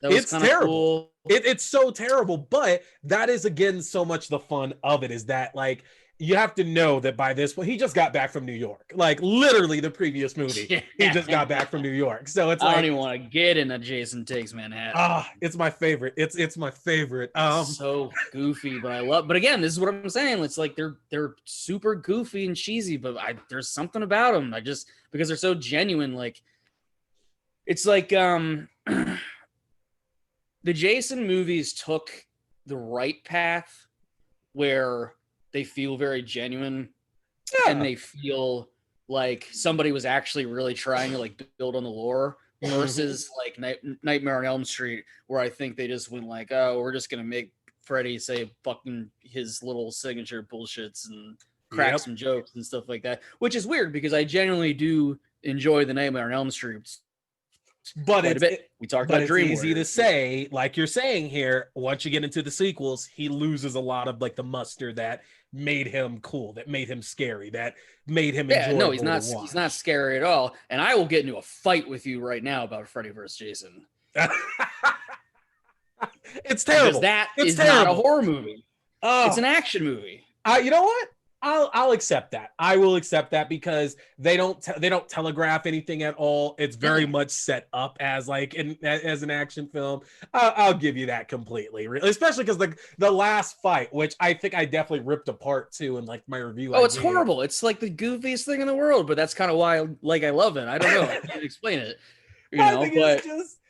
Yep. That was kind of cool. It's so terrible, but that is, again, so much the fun of it, is that, like, you have to know that by this point, he just got back from New York. Like, literally the previous movie, he just got back from New York. So it's I don't even want to get into Jason Takes Manhattan. It's my favorite. It's my favorite. So goofy, but again, this is what I'm saying. It's like they're super goofy and cheesy, but there's something about them. Because they're so genuine. Like, it's like the Jason movies took the right path where they feel very genuine, and they feel like somebody was actually really trying to, like, build on the lore, versus like Nightmare on Elm Street, where I think they just went like, oh, we're just gonna make Freddy say fucking his little signature bullshits and crack some jokes and stuff like that, which is weird, because I genuinely do enjoy the Nightmare on Elm Street. But we talked about Dream It's easy to say, like you're saying here, once you get into the sequels, he loses a lot of, like, the muster that made him cool, that made him scary, that made him enjoyable. No, he's not scary at all. And I will get into a fight with you right now about Freddy vs. Jason. It's terrible. Because it's not a horror movie. It's an action movie. You know what? I'll accept that. I will accept that, because they don't telegraph anything at all. It's very much set up as as an action film. I'll give you that completely, especially because the last fight, which I think I definitely ripped apart too in, like, my review. Oh, it's horrible. It's like the goofiest thing in the world, but that's kind of why I love it. I don't know. I can't explain it. But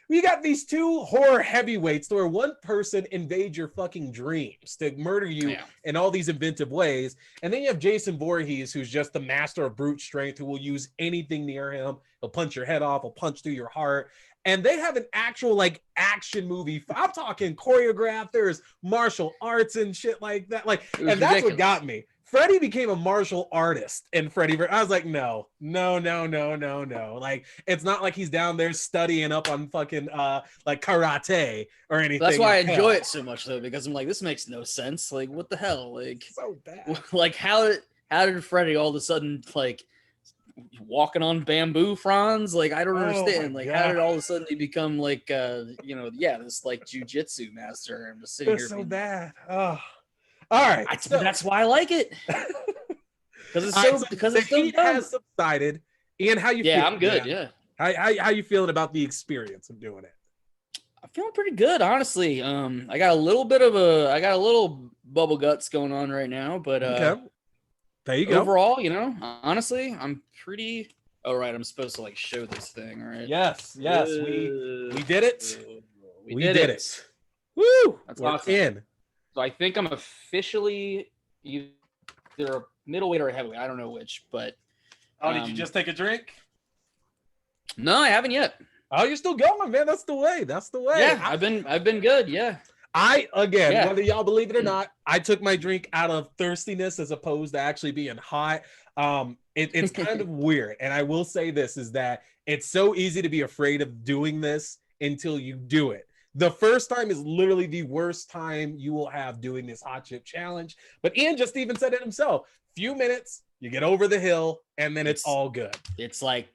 we got these two horror heavyweights where one person invades your fucking dreams to murder you in all these inventive ways. And then you have Jason Voorhees, who's just the master of brute strength, who will use anything near him. He'll punch your head off. He'll punch through your heart. And they have an actual, like, action movie. I'm talking choreographed. There's martial arts and shit like that. Like, and that's ridiculous. What got me. Freddy became a martial artist in Freddy. I was like, no. Like, it's not like he's down there studying up on fucking like karate or anything. That's why I enjoy it so much, though, because I'm like, this makes no sense. Like, what the hell? Like, so bad. Like, how did Freddy all of a sudden, like, walking on bamboo fronds. Like, I don't understand. Like, God. how did all of a sudden you become like, this like jujitsu master? I'm just sitting here. So bad. Oh, all right. That's why I like it. Because it's so heat has subsided. Ian, how you feel? Yeah, I'm good. Man? Yeah. How you feeling about the experience of doing it? I'm feeling pretty good, honestly. I got a little bubble guts going on right now, but okay. There you go. Overall, honestly, I'm pretty. Oh, right. I'm supposed to like show this thing, right? Yes. We did it. We did it. Woo! That's awesome. In. So I think I'm officially either a middleweight or a heavyweight. I don't know which, but. Oh, did you just take a drink? No, I haven't yet. Oh, you're still going, man. That's the way. Yeah, I've been good. Yeah. Whether y'all believe it or not, I took my drink out of thirstiness as opposed to actually being hot. It's kind of weird. And I will say this is that it's so easy to be afraid of doing this until you do it. The first time is literally the worst time you will have doing this hot chip challenge. But Ian just even said it himself. Few minutes, you get over the hill, and then it's all good. It's like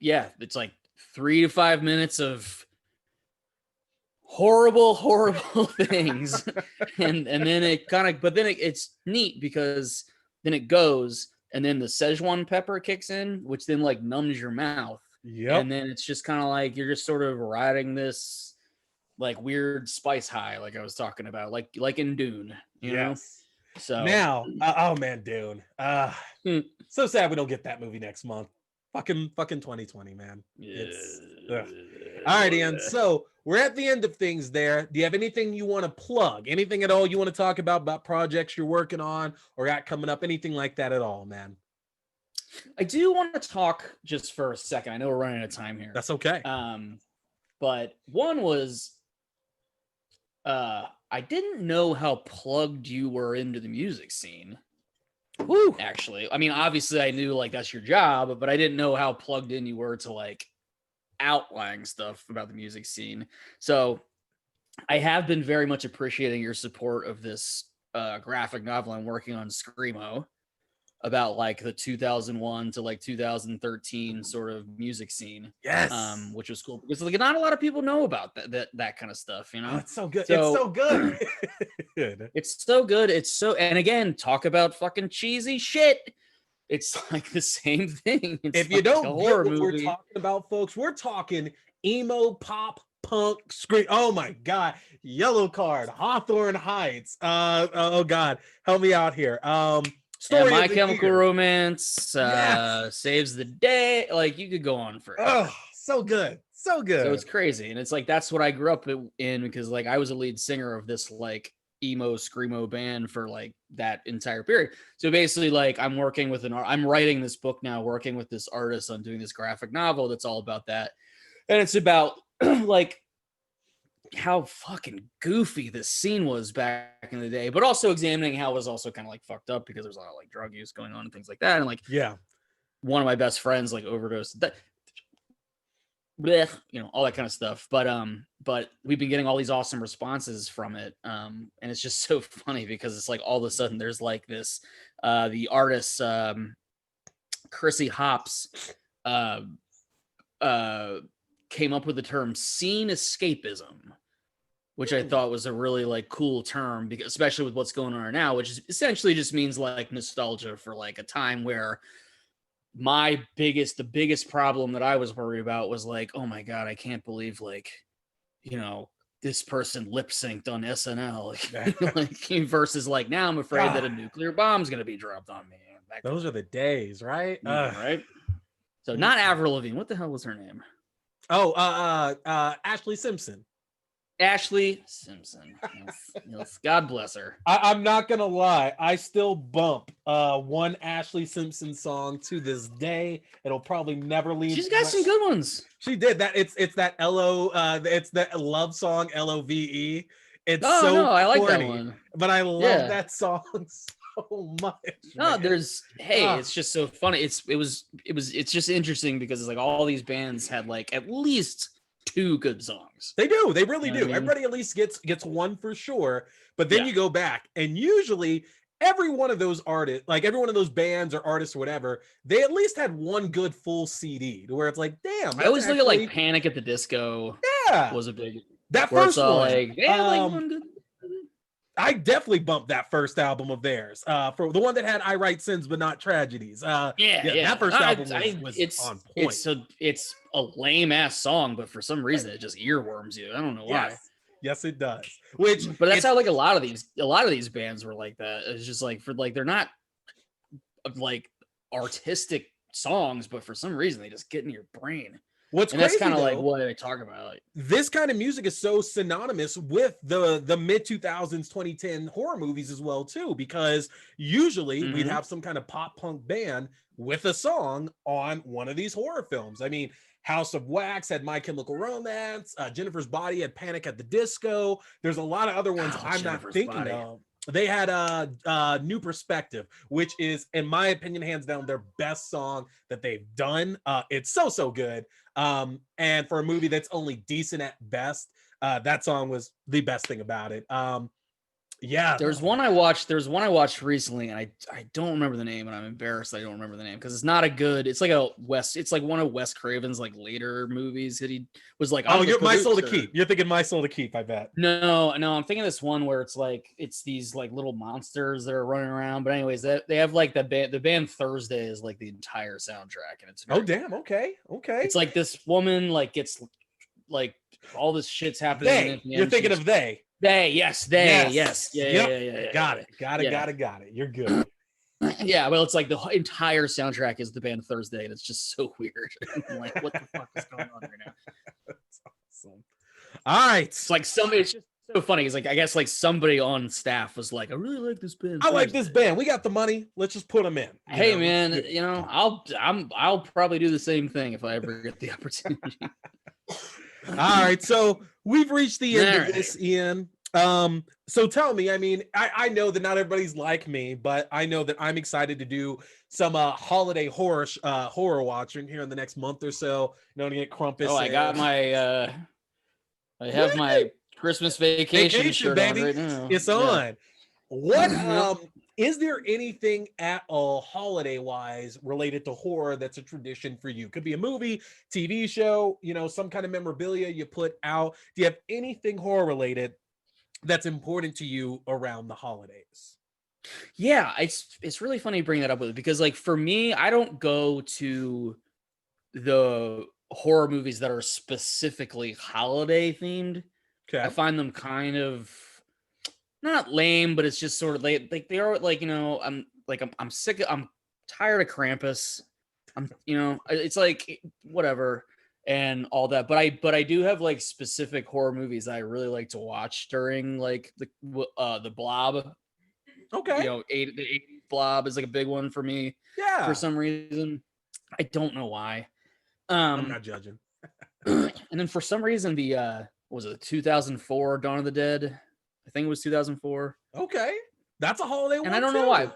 3 to 5 minutes of horrible things. and then it kind of, but then it's neat because then it goes, and then the Szechuan pepper kicks in, which then like numbs your mouth. Yeah. And then it's just kind of like, you're just sort of riding this like weird spice high, like I was talking about, like in Dune, you know? So now, oh man, Dune. So sad we don't get that movie next month. Fucking 2020, man. All right, Ian. So we're at the end of things there. Do you have anything you want to plug? Anything at all you want to talk about projects you're working on or got coming up? Anything like that at all, man? I do want to talk just for a second. I know we're running out of time here. That's okay. But one was, I didn't know how plugged you were into the music scene. Woo. Actually, I mean, obviously I knew like that's your job, but I didn't know how plugged in you were to like outlying stuff about the music scene. So I have been very much appreciating your support of this graphic novel I'm working on, Screamo, about like the 2001 to like 2013 sort of music scene. Yes. Which was cool because like not a lot of people know about that kind of stuff, you know. Oh, it's so good. It's so good. It's so good. It's so, and again, talk about fucking cheesy shit. It's like the same thing. It's if you like don't a get horror what movie. we're talking about, folks, we're talking emo, pop, punk, scream. Oh my God. Yellow Card, Hawthorne Heights. Oh God, help me out here. Story My Chemical Romance, Saves the Day. Like you could go on forever. Oh, so good. So good. So it's crazy. And it's like, that's what I grew up in because like I was a lead singer of this like emo screamo band for like that entire period. So basically like I'm writing this book now, working with this artist on doing this graphic novel that's all about that. And it's about like how fucking goofy this scene was back in the day, but also examining how it was also kind of like fucked up because there's a lot of like drug use going on and things like that. And like, one of my best friends like overdosed, all that kind of stuff. But we've been getting all these awesome responses from it. And it's just so funny because it's like all of a sudden there's like this, the artist, Chrissy Hops, came up with the term scene escapism, which I thought was a really like cool term, because especially with what's going on right now, which is essentially just means like nostalgia for like a time where the biggest problem that I was worried about was like, oh my God, I can't believe like, this person lip synced on SNL like, versus like now I'm afraid that a nuclear bomb's going to be dropped on me. Those are the days, right? Right. So not Avril Lavigne. What the hell was her name? Oh, Ashley Simpson. Ashley Simpson. Yes. God bless her. I'm not gonna lie. I still bump one Ashley Simpson song to this day. It'll probably never leave. She's got some good ones. She did that. It's that it's that love song LOVE. It's I like corny, that one. But I love that song so much. No, it's just so funny. It's just interesting because it's like all these bands had like at least 2 good songs. They do. They really do. I mean? Everybody at least gets one for sure. But then you go back, and usually every one of those artists, like every one of those bands or artists or whatever, they at least had one good full CD to where it's like, damn. I always look at like Panic at the Disco. Yeah, was a big that first one. Like, yeah, like one good. I definitely bumped that first album of theirs. For the one that had "I Write Sins but Not Tragedies." That first album was on point. It's a lame ass song, but for some reason it just earworms you. I don't know why. Yes, it does. But that's how like a lot of these bands were like that. It's just like they're not like artistic songs, but for some reason they just get in your brain. That's kind of like what I talk about. Like, this kind of music is so synonymous with the mid 2000s, 2010 horror movies as well too, because usually we'd have some kind of pop punk band with a song on one of these horror films. I mean, House of Wax had My Chemical Romance. Jennifer's Body had Panic at the Disco. There's a lot of other ones I'm not thinking of. They had a New Perspective, which is, in my opinion, hands down their best song that they've done. It's so good. And for a movie that's only decent at best, that song was the best thing about it. There's one I watched recently, and I don't remember the name, and I'm embarrassed I don't remember the name because it's not a good. It's like one of Wes Craven's like later movies that he was like. Oh, you're My Soul to Keep. You're thinking My Soul to Keep, I bet. No, I'm thinking this one where it's these like little monsters that are running around. But anyways, they have like the band Thursday is like the entire soundtrack, and it's damn, okay. It's like this woman like gets like all this shit's happening. You're thinking of They. Yes. Yeah. Got it. You're good. Yeah, well, it's like the entire soundtrack is the band Thursday, and it's just so weird. I'm like, what the fuck is going on right now? That's awesome. All right, it's like it's just so funny. It's like I guess like somebody on staff was like, I really like this band. I like this band. We got the money. Let's just put them in. Hey, man, I'll probably do the same thing if I ever get the opportunity. All right, so we've reached the end of this, Ian. So tell me, I mean, I know that not everybody's like me, but I know that I'm excited to do some holiday horror watching here in the next month or so. You know, to get Krampus. Oh, I got my I have my Christmas vacation shirt baby. On right now. It's on. What is there anything at all holiday wise related to horror that's a tradition for you? Could be a movie, TV show, some kind of memorabilia you put out. Do you have anything horror related that's important to you around the holidays? Yeah, it's really funny you bring that up with it because like for me, I don't go to the horror movies that are specifically holiday themed. Okay. I find them kind of not lame, but it's just sort of like they are like, I'm sick. I'm tired of Krampus. It's like whatever and all that. But I do have like specific horror movies I really like to watch during like the Blob. Okay. The 80s Blob is like a big one for me. Yeah. For some reason, I don't know why. I'm not judging. And then for some reason, the was it 2004 Dawn of the Dead? I think it was 2004. Okay, that's a holiday one. And I don't know why.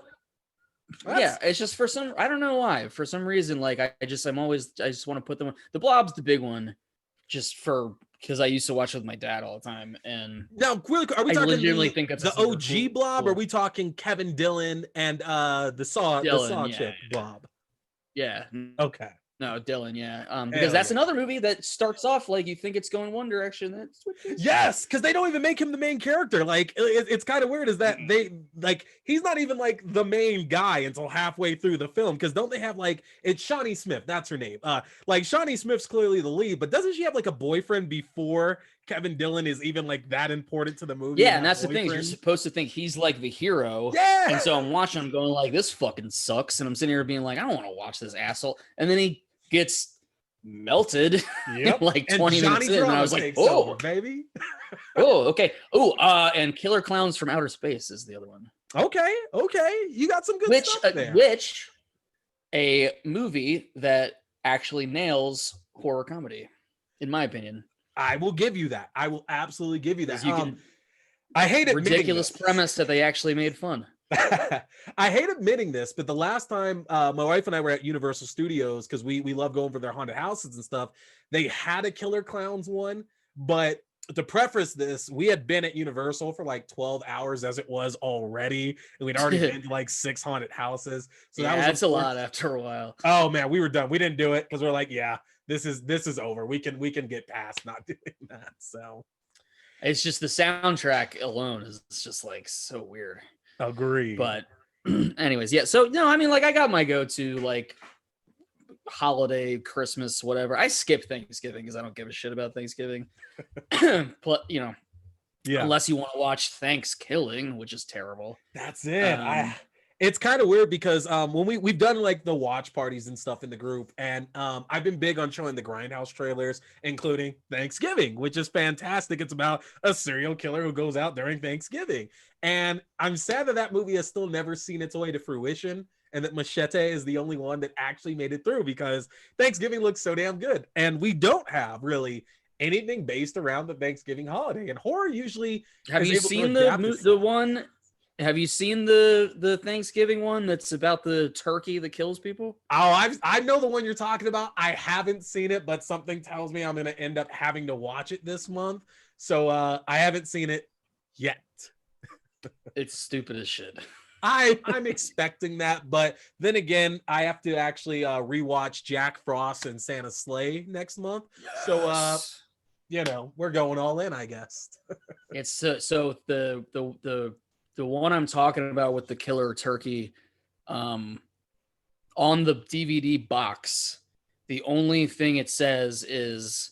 Yeah, it's just I don't know why. For some reason, like I just want to put them on. The Blob's the big one, just because I used to watch it with my dad all the time. And now, really, are we talking legitimately think that's the OG Blob? Or are we talking Kevin Dillon and the Saw Chip Blob? Yeah. Okay. No, Dylan, yeah. Because that's another movie that starts off like you think it's going one direction. Yes, because they don't even make him the main character. Like it's kind of weird is that they like he's not even like the main guy until halfway through the film. Because don't they have like it's Shawnee Smith? That's her name. Like Shawnee Smith's clearly the lead, but doesn't she have like a boyfriend before Kevin Dillon is even like that important to the movie? Yeah, and that's boyfriend? The thing. You're supposed to think he's like the hero. Yeah. And so I'm watching him going like this fucking sucks, and I'm sitting here being like I don't want to watch this asshole, and then he gets melted like 20 minutes in, and I was like, "Oh, baby! Oh, okay. Oh, and Killer Clowns from Outer Space is the other one. Okay, you got some good stuff there. Which a movie that actually nails horror comedy, in my opinion. I will give you that. I will absolutely give you that. I hate it. Ridiculous premise that they actually made fun. I hate admitting this, but the last time my wife and I were at Universal Studios, because we love going for their haunted houses and stuff, they had a Killer Clowns one, but to preface this, we had been at Universal for like 12 hours as it was already, and we'd already been to like 6 haunted houses. So yeah, that's a lot after a while. Oh man, we were done. We didn't do it because we're like, yeah, this is over. We can get past not doing that. So it's just the soundtrack alone is just like so weird. Agree. But anyways, yeah. So no, I mean, like I got my go-to like holiday, Christmas, whatever. I skip Thanksgiving because I don't give a shit about Thanksgiving. But yeah, unless you want to watch Thanksgiving, which is terrible. That's it. It's kind of weird because when we've done like the watch parties and stuff in the group, and I've been big on showing the Grindhouse trailers, including Thanksgiving, which is fantastic. It's about a serial killer who goes out during Thanksgiving, and I'm sad that movie has still never seen its way to fruition, and that Machete is the only one that actually made it through because Thanksgiving looks so damn good, and we don't have really anything based around the Thanksgiving holiday. And horror usually have you seen the one? Have you seen the Thanksgiving one that's about the turkey that kills people? Oh, I know the one you're talking about. I haven't seen it, but something tells me I'm going to end up having to watch it this month. So I haven't seen it yet. It's stupid as shit. I'm expecting that, but then again, I have to actually rewatch Jack Frost and Santa's Sleigh next month. Yes. So we're going all in, I guess. It's so the one I'm talking about with the killer turkey, on the DVD box, the only thing it says is,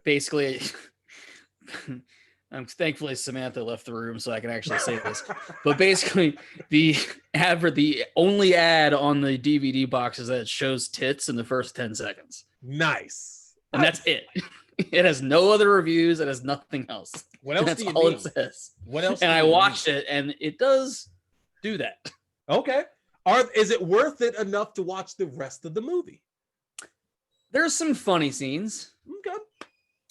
basically, thankfully Samantha left the room so I can actually say this, but basically the only ad on the DVD box is that it shows tits in the first 10 seconds. Nice. And that's it. It has no other reviews. It has nothing else. What else? That's all it says. What else? And I watched it, and it does do that. Okay. Is it worth it enough to watch the rest of the movie? There's some funny scenes. Okay.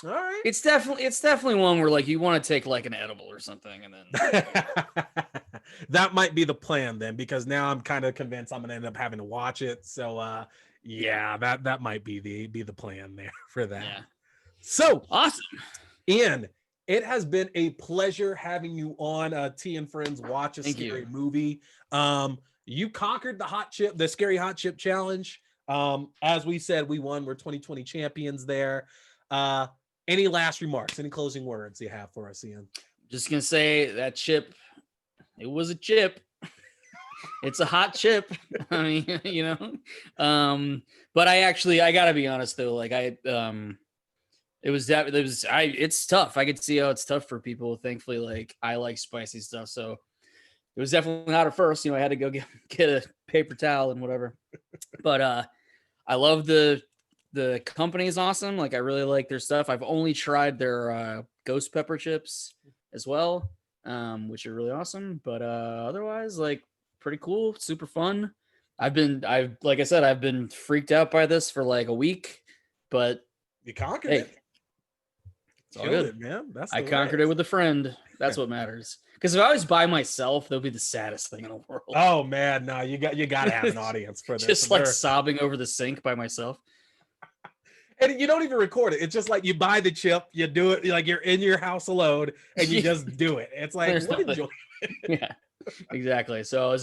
All right. It's definitely one where like you want to take like an edible or something, and then that might be the plan then, because now I'm kind of convinced I'm gonna end up having to watch it. So yeah, that might be the plan there for that. Yeah. So awesome, Ian. It has been a pleasure having you on Tea and Friends Watch a Scary Movie. You conquered the Scary Hot Chip Challenge. As we said, we won. We're 2020 champions there. Any last remarks? Any closing words you have for us, Ian? Just gonna say that chip. It was a chip. It's a hot chip. I mean, but I gotta be honest though. Like it's tough. I could see how it's tough for people. Thankfully, like I like spicy stuff, so it was definitely not at first. I had to go get a paper towel and whatever. But I love the company is awesome. Like I really like their stuff. I've only tried their ghost pepper chips as well, which are really awesome. But otherwise, like pretty cool, super fun. Like I said, I've been freaked out by this for like a week, but you conquered it. It's all good, man. I conquered it with a friend. That's what matters. Because if I was by myself, that would be the saddest thing in the world. Oh man, no, you got to have an audience for this. Just like sobbing over the sink by myself. And you don't even record it. It's just like you buy the chip, you do it like you're in your house alone, and you just do it. It's like what enjoyment. Yeah, exactly. So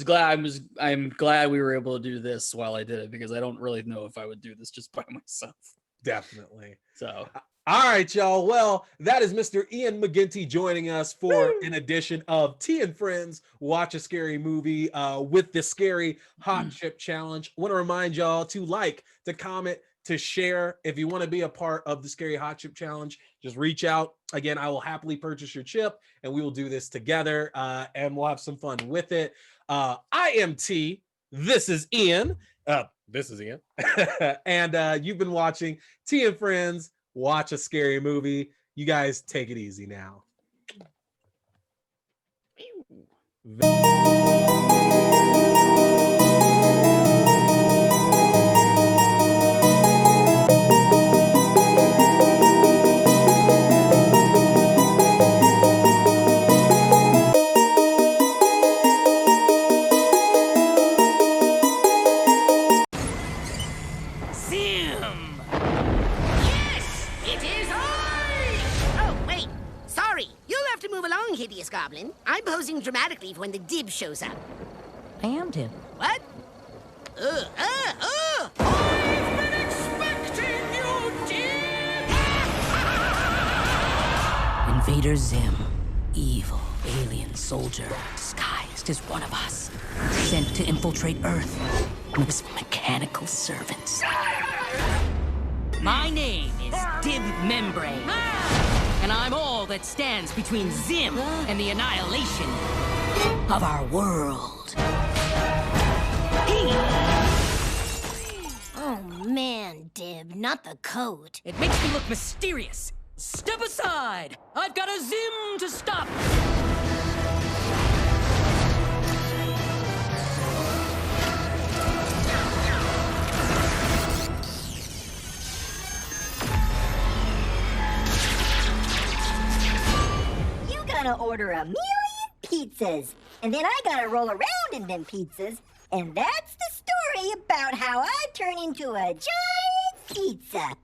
I'm glad we were able to do this while I did it, because I don't really know if I would do this just by myself. Definitely. So. All right, y'all. Well, that is Mr. Ian McGinty joining us for an edition of Tea and Friends Watch a Scary Movie with the Scary Hot Chip Challenge. I want to remind y'all to like, to comment, to share. If you want to be a part of the Scary Hot Chip Challenge, just reach out. Again, I will happily purchase your chip, and we will do this together, and we'll have some fun with it. I am T. This is Ian. This is Ian. And you've been watching Tea and Friends Watch a Scary Movie. You guys take it easy now. Zim! wrong, hideous goblin. I'm posing dramatically for when the Dib shows up. I am Dib. What? I've been expecting you, Dib! Invader Zim, evil alien soldier, disguised as one of us, sent to infiltrate Earth with his mechanical servants. My name is Dib Membrane, and I'm all that stands between Zim and the annihilation of our world. Oh, man, Dib, not the coat. It makes me look mysterious. Step aside! I've got a Zim to stop! You gotta order a million pizzas, and then I gotta roll around in them pizzas, and that's the story about how I turn into a giant pizza.